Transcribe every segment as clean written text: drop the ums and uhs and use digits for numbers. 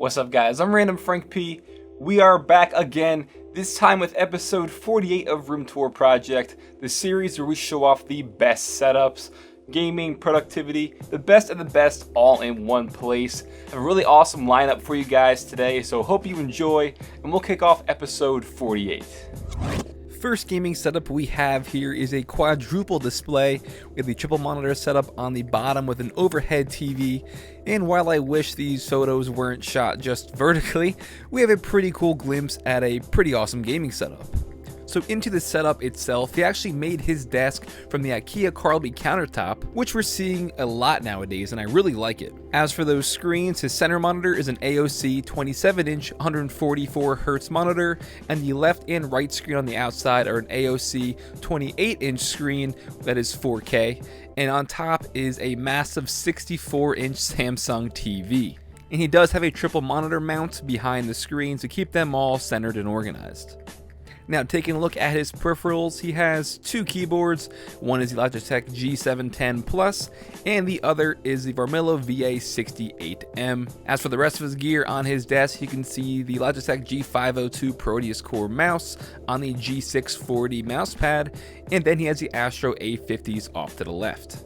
What's up guys, I'm randomfrankp. We are back again, this time with episode 48 of Room Tour Project, the series where we show off the best setups, gaming, productivity, the best of the best all in one place. I have a really awesome lineup for you guys today, so hope you enjoy, and we'll kick off episode 48. First gaming setup we have here is a quadruple display with the triple monitor setup on the bottom with an overhead TV. And while I wish these photos weren't shot just vertically, we have a pretty cool glimpse at a pretty awesome gaming setup. So into the setup itself, he actually made his desk from the IKEA Carlby countertop, which we're seeing a lot nowadays, and I really like it. As for those screens, his center monitor is an AOC 27-inch 144Hz monitor, and the left and right screen on the outside are an AOC 28-inch screen that is 4K, and on top is a massive 64-inch Samsung TV. And he does have a triple monitor mount behind the screen to keep them all centered and organized. Now, taking a look at his peripherals, he has two keyboards. One is the Logitech G710 Plus, and the other is the Varmilo VA68M. As for the rest of his gear on his desk, you can see the Logitech G502 Proteus Core mouse on the G640 mousepad, and then he has the Astro A50s off to the left.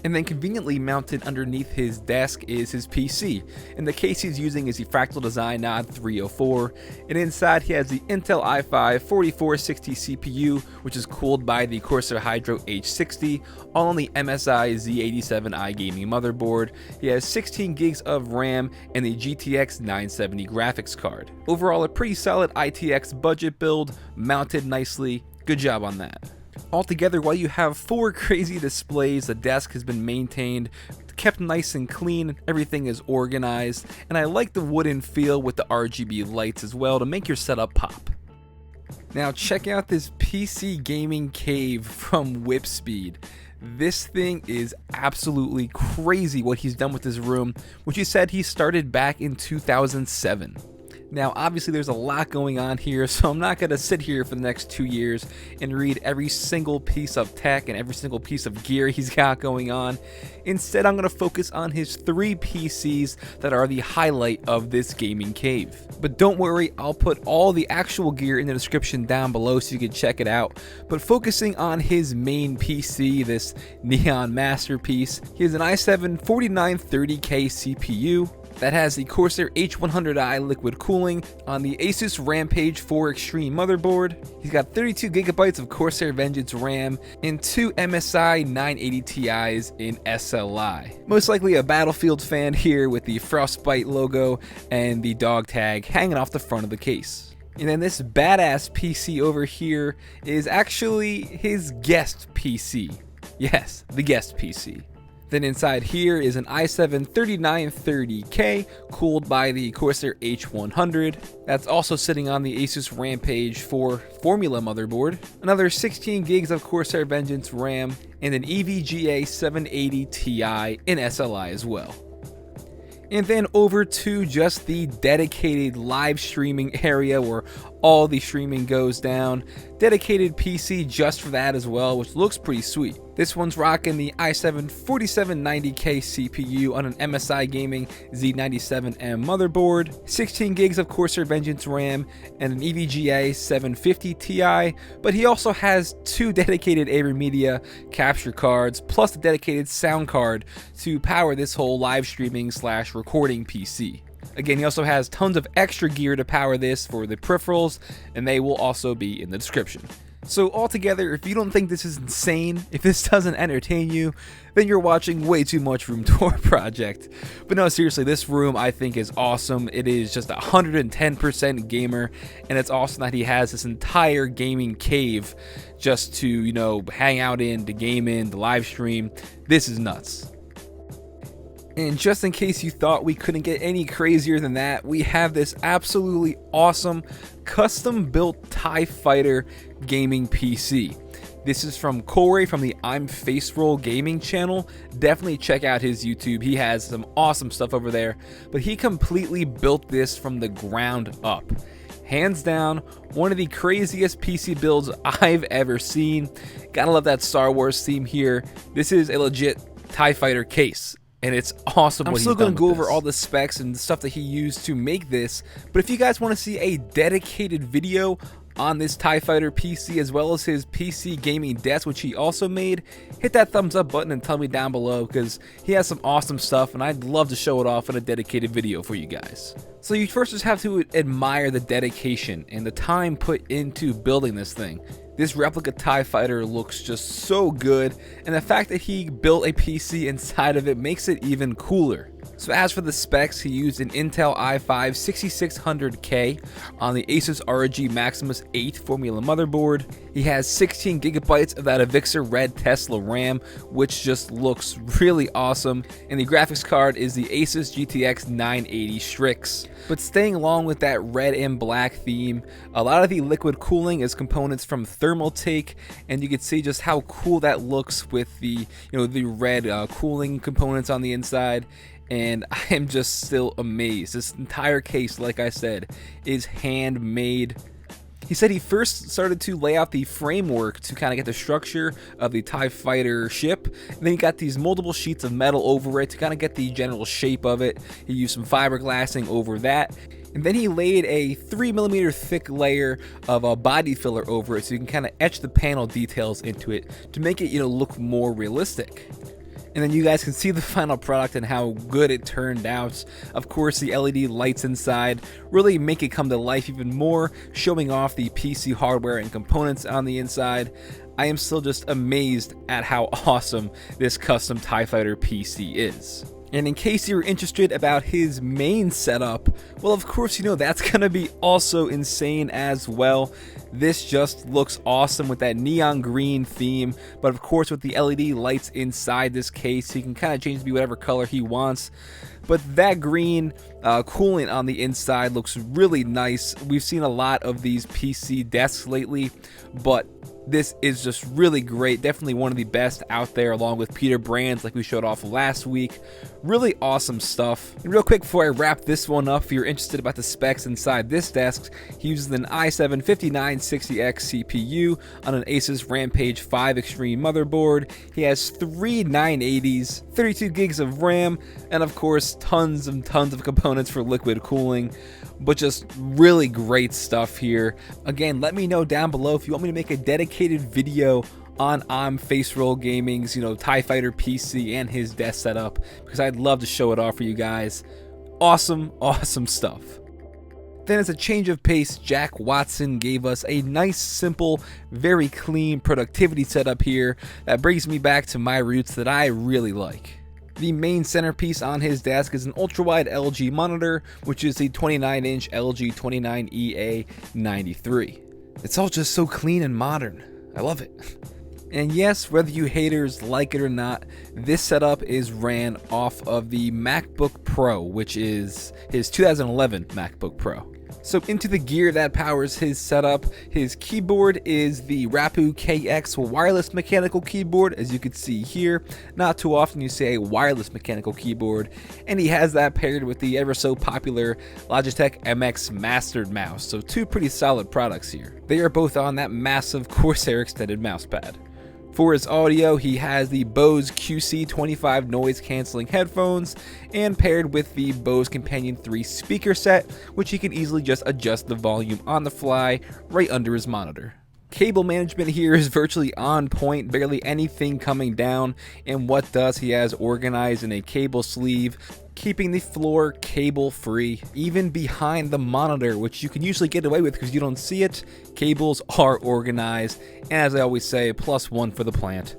And then conveniently mounted underneath his desk is his PC, and the case he's using is the Fractal Design Nod 304, and inside he has the Intel i5 4460 CPU, which is cooled by the Corsair Hydro H60, all on the MSI Z87i gaming motherboard. He has 16 gigs of RAM and the GTX 970 graphics card. Overall, a pretty solid ITX budget build, mounted nicely. Good job on that. Altogether, while you have 4 crazy displays, the desk has been maintained, kept nice and clean, everything is organized, and I like the wooden feel with the RGB lights as well to make your setup pop. Now check out this PC gaming cave from DJWipSpeed. This thing is absolutely crazy what he's done with this room, which he said he started back in 2007. Now, obviously there's a lot going on here, so I'm not going to sit here for the next 2 years and read every single piece of tech and every single piece of gear he's got going on. Instead, I'm going to focus on his 3 PCs that are the highlight of this gaming cave. But don't worry, I'll put all the actual gear in the description down below so you can check it out. But focusing on his main PC, this neon masterpiece, he has an i7 4930K CPU. That has the Corsair H100i liquid cooling on the Asus Rampage 4 Extreme motherboard. He's got 32 gigabytes of Corsair Vengeance RAM and 2 MSI 980 Ti's in SLI. Most likely a Battlefield fan here with the Frostbite logo and the dog tag hanging off the front of the case. And then this badass PC over here is actually his guest PC. Yes, the guest PC. Then inside here is an i7 3930K cooled by the Corsair H100. That's also sitting on the Asus Rampage 4 Formula motherboard. Another 16 gigs of Corsair Vengeance RAM and an EVGA 780 Ti in SLI as well. And then over to just the dedicated live streaming area where all the streaming goes down. Dedicated PC just for that as well, which looks pretty sweet. This one's rocking the i7 4790K CPU on an MSI Gaming Z97M motherboard, 16 gigs of Corsair Vengeance RAM, and an EVGA 750 Ti, but he also has 2 dedicated AverMedia capture cards, plus a dedicated sound card to power this whole live streaming / recording PC. Again, he also has tons of extra gear to power this for the peripherals, and they will also be in the description. So altogether, if you don't think this is insane, if this doesn't entertain you, then you're watching way too much Room Tour Project. But no, seriously, this room I think is awesome. It is just 110% gamer, and it's awesome that he has this entire gaming cave just to, you know, hang out in, to game in, to live stream. This is nuts. And just in case you thought we couldn't get any crazier than that, we have this absolutely awesome custom-built Tiefighter gaming PC. This is from Corey from the ImFaceRoll Gaming channel. Definitely check out his YouTube. He has some awesome stuff over there. But he completely built this from the ground up. Hands down, one of the craziest PC builds I've ever seen. Gotta love that Star Wars theme here. This is a legit Tiefighter case. and it's awesome. I'm still going to go over all all the specs and stuff that he used to make this, but if you guys want to see a dedicated video on this Tiefighter PC as well as his PC gaming desk, which he also made, hit that thumbs up button and tell me down below, because he has some awesome stuff and I'd love to show it off in a dedicated video for you guys. So you first just have to admire the dedication and the time put into building this thing. This replica Tiefighter looks just so good, and the fact that he built a PC inside of it makes it even cooler. So as for the specs, he used an Intel i5 6600K on the Asus ROG Maximus 8 Formula motherboard. He has 16 gigabytes of that Avixar Red Tesla RAM, which just looks really awesome, and the graphics card is the Asus GTX 980 Strix. But staying along with that red and black theme, a lot of the liquid cooling is components from Thermaltake, and you can see just how cool that looks with the the red cooling components on the inside. And I am just still amazed. This entire case, like I said, is handmade. He said he first started to lay out the framework to kind of get the structure of the Tiefighter ship, and then he got these multiple sheets of metal over it to kind of get the general shape of it. He used some fiberglassing over that, and then he laid a 3mm thick layer of a body filler over it so you can kind of etch the panel details into it to make it look more realistic. And then you guys can see the final product and how good it turned out. Of course, the LED lights inside really make it come to life even more, showing off the PC hardware and components on the inside. I am still just amazed at how awesome this custom Tiefighter PC is. And in case you're interested about his main setup, well, of course, that's going to be also insane as well. This just looks awesome with that neon green theme, but of course with the LED lights inside this case, he can kind of change it to be whatever color he wants. But that green coolant on the inside looks really nice. We've seen a lot of these PC desks lately, but this is just really great. Definitely one of the best out there, along with Peter Brand's like we showed off last week. Really awesome stuff. And real quick before I wrap this one up, if you're interested about the specs inside this desk, he uses an i7 5960X CPU on an Asus Rampage 5 Extreme motherboard. He has 3 980s, 32 gigs of RAM, and of course tons and tons of components for liquid cooling. But just really great stuff here. Again, let me know down below if you want me to make a dedicated video on ImFaceRoll Gaming's Tiefighter PC and his desk setup, because I'd love to show it off for you guys. Awesome stuff. Then as a change of pace, Jack Watson gave us a nice, simple, very clean productivity setup here that brings me back to my roots that I really like. The main centerpiece on his desk is an ultra-wide LG monitor, which is the 29-inch LG 29EA93. It's all just so clean and modern. I love it. And yes, whether you haters like it or not, this setup is ran off of the MacBook Pro, which is his 2011 MacBook Pro. So into the gear that powers his setup, his keyboard is the Rapu KX wireless mechanical keyboard, as you can see here. Not too often you see a wireless mechanical keyboard, and he has that paired with the ever so popular Logitech MX Mastered mouse, so two pretty solid products here. They are both on that massive Corsair extended mousepad. For his audio, he has the Bose QC25 noise cancelling headphones, and paired with the Bose Companion 3 speaker set, which he can easily just adjust the volume on the fly right under his monitor. Cable management here is virtually on point, barely anything coming down, and what does he has organized in a cable sleeve, keeping the floor cable free, even behind the monitor, which you can usually get away with because you don't see it. Cables are organized, and as I always say, +1 for the plant.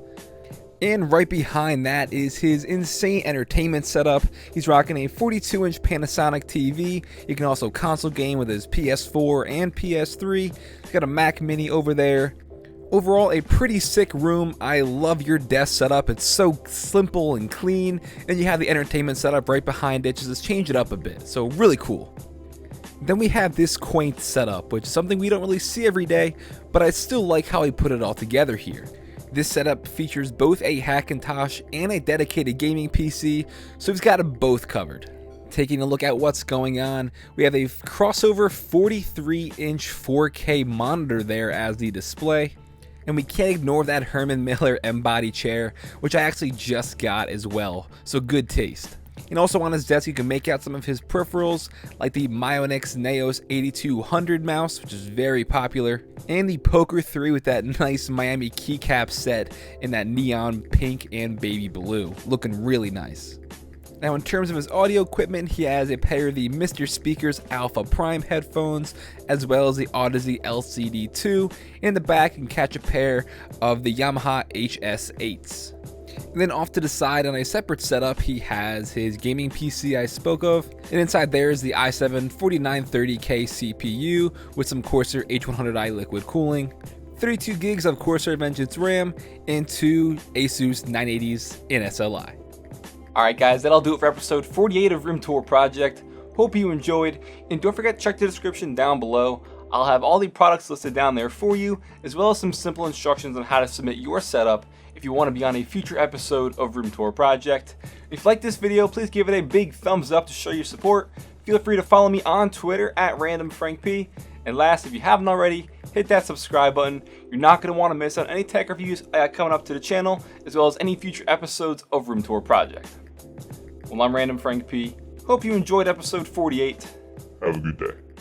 And right behind that is his insane entertainment setup. He's rocking a 42-inch Panasonic TV. You can also console game with his PS4 and PS3. He's got a Mac Mini over there. Overall, a pretty sick room. I love your desk setup. It's so simple and clean. And you have the entertainment setup right behind it. Just change it up a bit. So really cool. Then we have this quaint setup, which is something we don't really see every day, but I still like how he put it all together here. This setup features both a Hackintosh and a dedicated gaming PC, so he's got them both covered. Taking a look at what's going on, we have a crossover 43-inch 4K monitor there as the display. And we can't ignore that Herman Miller M-body chair, which I actually just got as well, so good taste. And also on his desk you can make out some of his peripherals, like the Myonix Neos 8200 mouse, which is very popular, and the Poker 3 with that nice Miami keycap set in that neon pink and baby blue, looking really nice. Now in terms of his audio equipment, he has a pair of the Mr. Speakers Alpha Prime headphones, as well as the Audeze LCD2. In the back you can catch a pair of the Yamaha HS8s. And then off to the side on a separate setup, he has his gaming PC I spoke of, and inside there is the i7 4930K CPU with some Corsair H100i liquid cooling, 32 gigs of Corsair Vengeance RAM, and 2 Asus 980s in SLI. Alright guys, that'll do it for episode 48 of Room Tour Project. Hope you enjoyed, and don't forget to check the description down below. I'll have all the products listed down there for you, as well as some simple instructions on how to submit your setup if you want to be on a future episode of Room Tour Project. If you like this video, please give it a big thumbs up to show your support. Feel free to follow me on Twitter at randomfrankp. And last, if you haven't already, hit that subscribe button. You're not going to want to miss out on any tech reviews I got coming up to the channel, as well as any future episodes of Room Tour Project. Well, I'm Random Frank P. Hope you enjoyed episode 48. Have a good day.